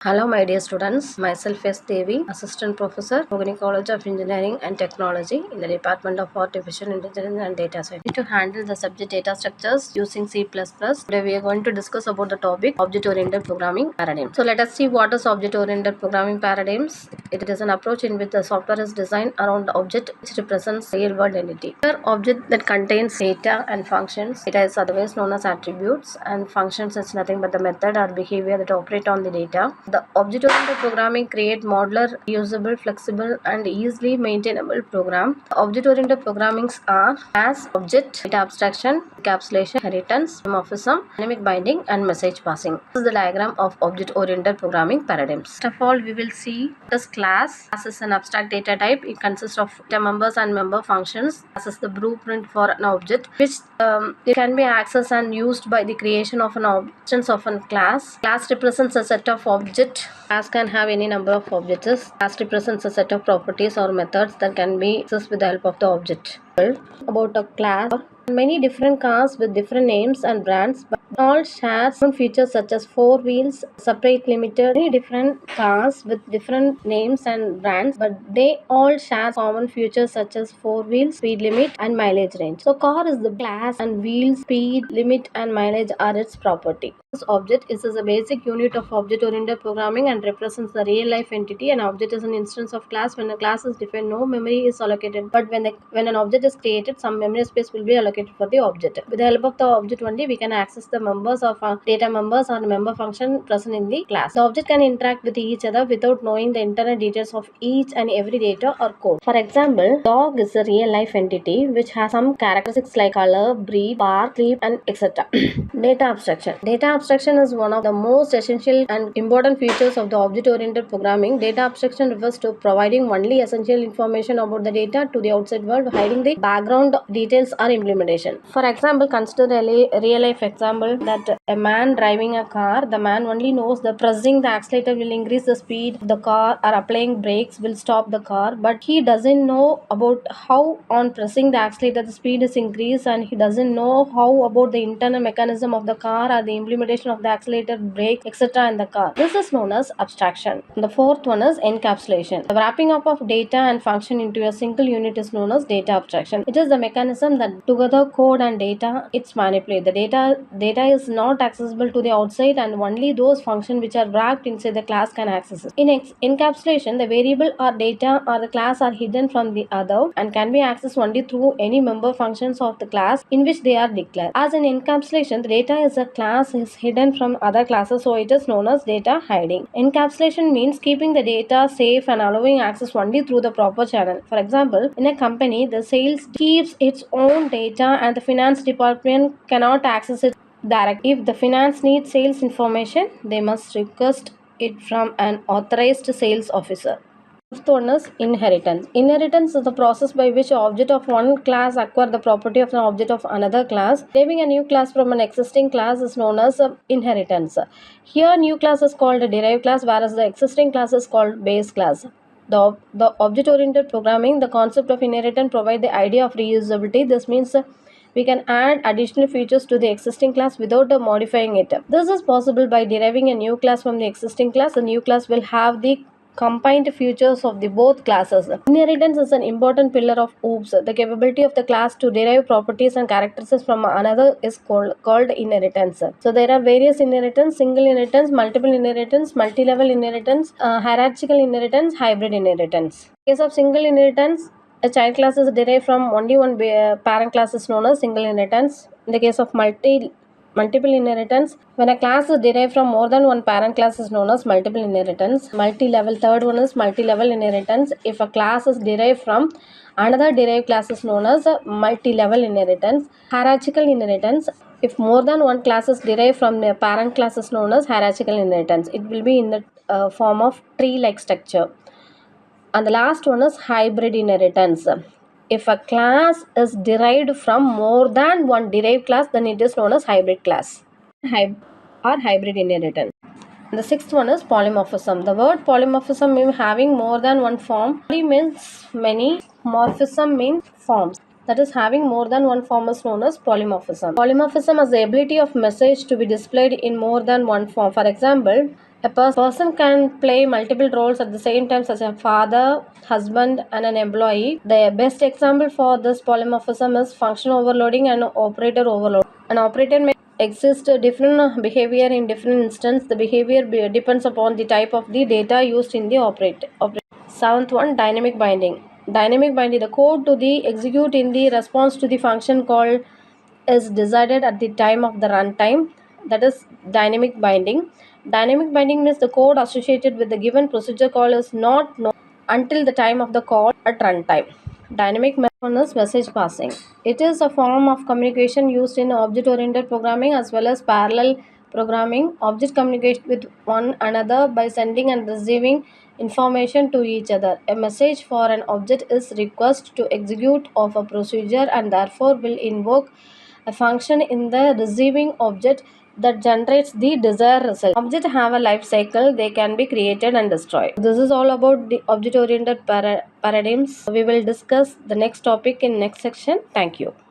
Hello, my dear students. Myself is Devi, Assistant Professor, Mogini College of Engineering and Technology in the Department of Artificial Intelligence and Data Science. To handle the subject data structures using C++, today we are going to discuss about the topic Object-Oriented Programming Paradigm. So let us see what is Object-Oriented Programming Paradigms. It is an approach in which the software is designed around the object which represents real-world entity. An object that contains data and functions. Data is otherwise known as attributes, and functions is nothing but the method or behavior that operate on the data. The object-oriented programming create modular, reusable, flexible, and easily maintainable program. Object-oriented programmings are as object, data abstraction, encapsulation, inheritance, homomorphism, dynamic binding, and message passing. This is the diagram of object-oriented programming paradigms. First of all, we will see this class. Class is an abstract data type. It consists of data members and member functions. Class is the blueprint for an object, which it can be accessed and used by the creation of an instance of a class. Class represents a set of objects. Class can have any number of objects. Class represents a set of properties or methods that can be accessed with the help of the object. About a class, many different cars with different names and brands, but all share some features such as four wheels, separate limited. Many different cars with different names and brands, but they all share common features such as four wheels, speed limit, and mileage range. So car is the class, and wheels, speed limit, and mileage are its property. This object is a basic unit of object-oriented programming and represents the real-life entity. An object is an instance of class. When a class is defined, no memory is allocated, but when an object is created, some memory space will be allocated for the object. With the help of the object only, we can access the members of data members or member function present in the class. The object can interact with each other without knowing the internal details of each and every data or code. For example, dog is a real-life entity which has some characteristics like color, breed, bark, sleep, and etc. Data abstraction. Data abstraction is one of the most essential and important features of the object-oriented programming. Data abstraction refers to providing only essential information about the data to the outside world, hiding the background details or implementation. For example, consider a real-life example that a man driving a car. The man only knows that pressing the accelerator will increase the speed of the car or applying brakes will stop the car, but he doesn't know about how on pressing the accelerator the speed is increased, and he doesn't know how about the internal mechanism of the car or the implementation of the accelerator, brake, etc. in the car. This is known as abstraction. The fourth one is encapsulation. The wrapping up of data and function into a single unit is known as data abstraction. It is the mechanism that together code and data it's manipulate. The data is not accessible to the outside, and only those functions which are wrapped inside the class can access it. In encapsulation, the variable or data or the class are hidden from the other and can be accessed only through any member functions of the class in which they are declared. As in encapsulation, the data is a class is hidden from other classes, so it is known as data hiding. Encapsulation means keeping the data safe and allowing access only through the proper channel. For example, in a company, the sales keeps its own data and the finance department cannot access it directly. If the finance needs sales information, they must request it from an authorized sales officer. Fifth one is inheritance. Inheritance is the process by which an object of one class acquire the property of an object of another class. Deriving a new class from an existing class is known as inheritance. Here, new class is called a derived class, whereas the existing class is called base class. The object-oriented programming, the concept of inheritance provide the idea of reusability. This means we can add additional features to the existing class without modifying it. This is possible by deriving a new class from the existing class. The new class will have the combined features of the both classes. Inheritance is an important pillar of OOPS. The capability of the class to derive properties and characteristics from another is called inheritance. So there are various inheritance: single inheritance, multiple inheritance, multi-level inheritance, hierarchical inheritance, hybrid inheritance. In case of single inheritance, a child class is derived from only one parent class is known as single inheritance. In the case of multiple inheritance, when a class is derived from more than one parent class is known as multiple inheritance. Multi-level, third one is multi-level inheritance. If a class is derived from another derived class is known as multi-level inheritance. Hierarchical inheritance, if more than one class is derived from the parent class is known as hierarchical inheritance. It will be in the form of tree-like structure. And the last one is hybrid inheritance. If a class is derived from more than one derived class, then it is known as hybrid class or hybrid inheritance. The sixth one is polymorphism. The word polymorphism means having more than one form. Poly means many, morphism means forms. That is, having more than one form is known as polymorphism. Polymorphism is the ability of message to be displayed in more than one form. For example, A person can play multiple roles at the same time, such as a father, husband, and an employee. The best example for this polymorphism is function overloading and operator overload. An operator may exist different behavior in different instances. The behavior depends upon the type of the data used in the operate. Seventh one, dynamic binding. Dynamic binding, the code to the execute in the response to the function call is decided at the time of the runtime. That is dynamic binding. Dynamic binding means the code associated with the given procedure call is not known until the time of the call at runtime. Dynamic method is message passing. It is a form of communication used in object-oriented programming as well as parallel programming. Objects communicate with one another by sending and receiving information to each other. A message for an object is request to execute of a procedure and therefore will invoke a function in the receiving object that generates the desired result. Objects have a life cycle, they can be created and destroyed. This is all about the object oriented paradigms. We will discuss the next topic in next section. Thank you.